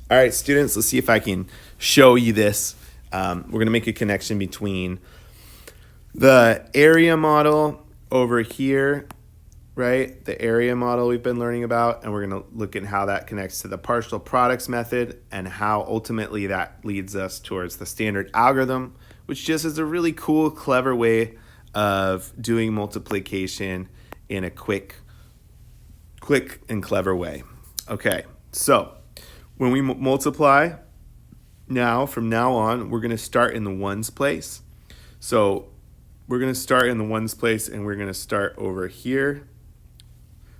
All right, students, let's see if I can show you this. We're going to make a connection between the area model over here, right? The area model we've been learning about, and we're going to look at how that connects to the partial products method and how ultimately that leads us towards the standard algorithm, which just is a really cool, clever way of doing multiplication in a quick and clever way. Okay, so when we multiply from now on, we're going to start in the ones place. So we're going to start in the ones place, and we're going to start over here.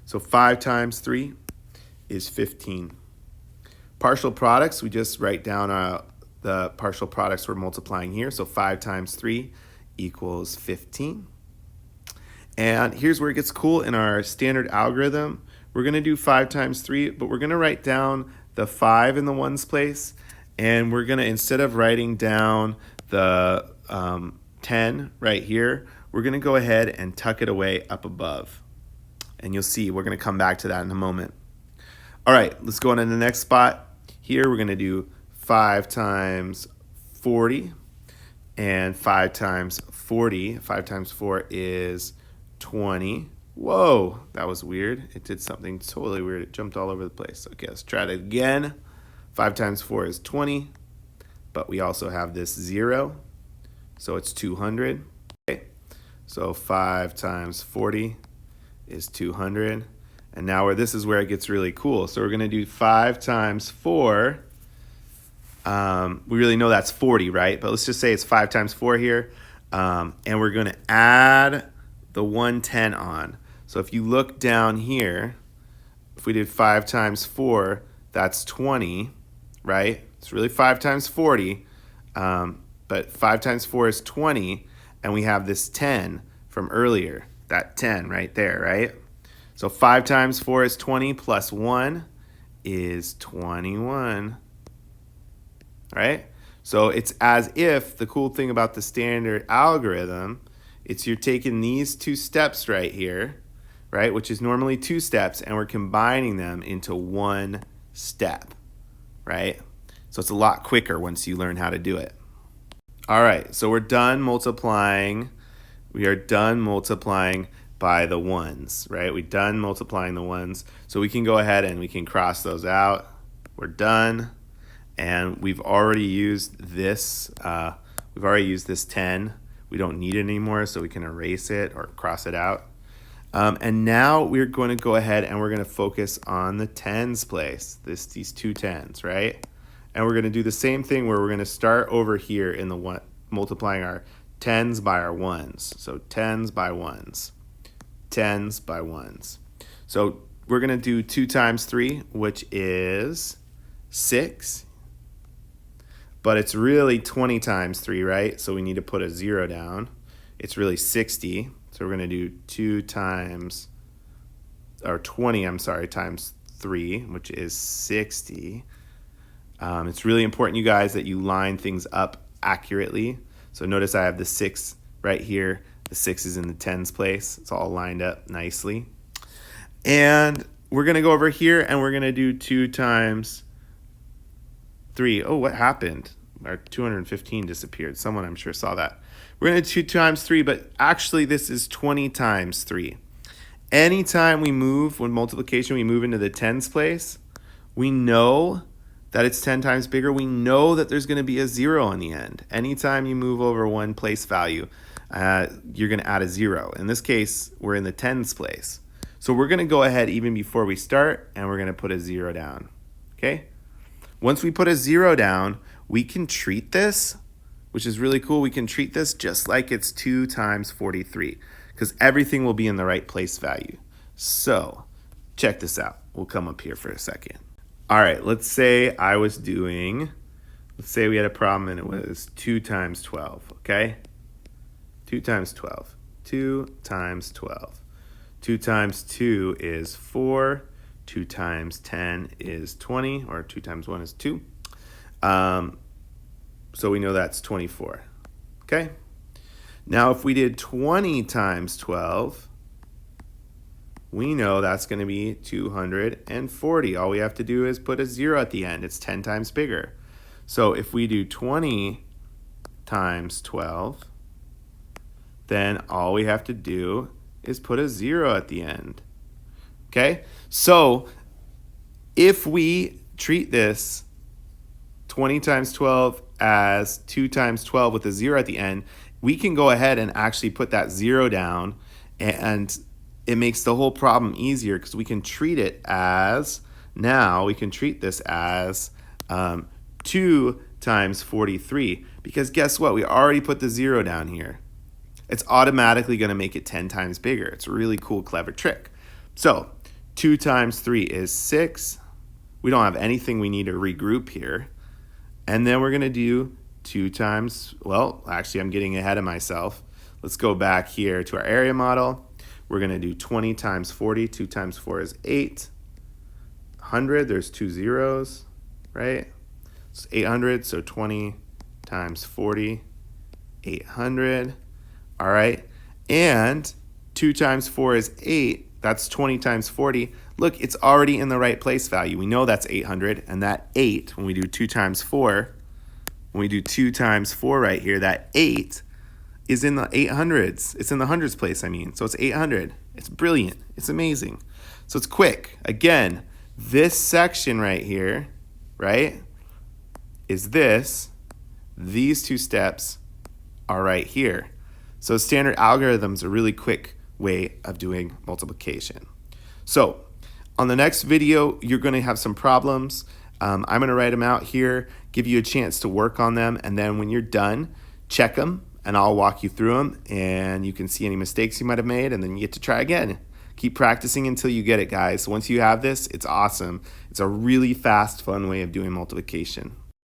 So 5 times 3 is 15. Partial products, we just write down the partial products we're multiplying here. So 5 times 3 equals 15. And here's where it gets cool in our standard algorithm. We're going to do 5 times 3, but we're going to write down the 5 in the ones place, and we're going to, instead of writing down the 10 right here, we're going to go ahead and tuck it away up above. And you'll see, we're going to come back to that in a moment. All right, let's go on to the next spot. Here we're going to do 5 times 40, and 5 times 40. 5 times 4 is 20. Whoa, that was weird. It did something totally weird. It jumped all over the place. Okay, let's try it again. 5 times 4 is 20, but we also have this 0, so it's 200. Okay, so 5 times 40 is 200. And now this is where it gets really cool. So we're going to do 5 times 4. We really know that's 40, right? But let's just say it's 5 times 4 here. And we're going to add the 110 on. So if you look down here, if we did 5 times 4, that's 20, right? It's really 5 times 40, but 5 times 4 is 20, and we have this 10 from earlier, that 10 right there, right? So 5 times 4 is 20 plus 1 is 21, right? So it's as if, the cool thing about the standard algorithm, it's you're taking these 2 steps right here, right, which is normally 2 steps, and we're combining them into 1 step, right? So it's a lot quicker once you learn how to do it. All right, so we're done multiplying. We are done multiplying by the ones, right? We're done multiplying the ones. So we can go ahead and we can cross those out. We're done. And we've already used this. We've already used this 10. We don't need it anymore, so we can erase it or cross it out. And now we're going to go ahead and we're going to focus on the tens place, these 2 10s, right? And we're going to do the same thing where we're going to start over here in the one, multiplying our tens by our ones. So tens by ones, tens by ones. So we're going to do 2 times 3, which is 6. But it's really 20 times 3, right? So we need to put a 0 down. It's really 60. So we're going to do 2 times, or 20, I'm sorry, times 3, which is 60. It's really important, you guys, that you line things up accurately. So notice I have the 6 right here. The 6 is in the tens place. It's all lined up nicely. And we're going to go over here and we're going to do 2 times 3. Oh, what happened? Our 215 disappeared. Someone, I'm sure, saw that. We're going to do 2 times 3, but actually this is 20 times 3. Anytime we move, when multiplication, we move into the tens place, we know that it's 10 times bigger. We know that there's going to be a 0 on the end. Anytime you move over one place value, you're going to add a 0. In this case, we're in the tens place. So we're going to go ahead even before we start, and we're going to put a 0 down. Okay? Once we put a 0 down, we can treat this, which is really cool. We can treat this just like it's 2 times 43, because everything will be in the right place value. So check this out. We'll come up here for a second. All right, let's say we had a problem and it was 2 times 12, okay? 2 times 12. 2 times 12. 2 times 2 is 4. 2 times 10 is 20, or 2 times 1 is 2. So we know that's 24, okay? Now if we did 20 times 12, we know that's going to be 240. All we have to do is put a 0 at the end. It's 10 times bigger. So if we do 20 times 12, then all we have to do is put a 0 at the end. Okay? So if we treat this 20 times 12 as 2 times 12 with a 0 at the end, we can go ahead and actually put that 0 down, and it makes the whole problem easier because we can treat it as, now we can treat this as 2 times 43, because guess what? We already put the 0 down here. It's automatically going to make it 10 times bigger. It's a really cool, clever trick. So 2 times 3 is 6. We don't have anything we need to regroup here. And then we're going to do 2 times, well, actually I'm getting ahead of myself. Let's go back here to our area model. We're going to do 20 times 40. 2 times 4 is 8. 100, there's 2 zeros, right? It's 800, so 20 times 40, 800. All right, and 2 times 4 is 8. That's 20 times 40. Look, it's already in the right place value. We know that's 800, and that 8, when we do 2 times 4, when we do 2 times 4 right here, that 8 is in the 800s. It's in the hundreds place, I mean. So it's 800. It's brilliant. It's amazing. So it's quick. Again, this section right here, right, is this. These two steps are right here. So standard algorithm's a really quick way of doing multiplication. So on the next video, you're going to have some problems. I'm going to write them out here, give you a chance to work on them, and then when you're done, check them, and I'll walk you through them, and you can see any mistakes you might have made, and then you get to try again. Keep practicing until you get it, guys. Once you have this, it's awesome. It's a really fast, fun way of doing multiplication.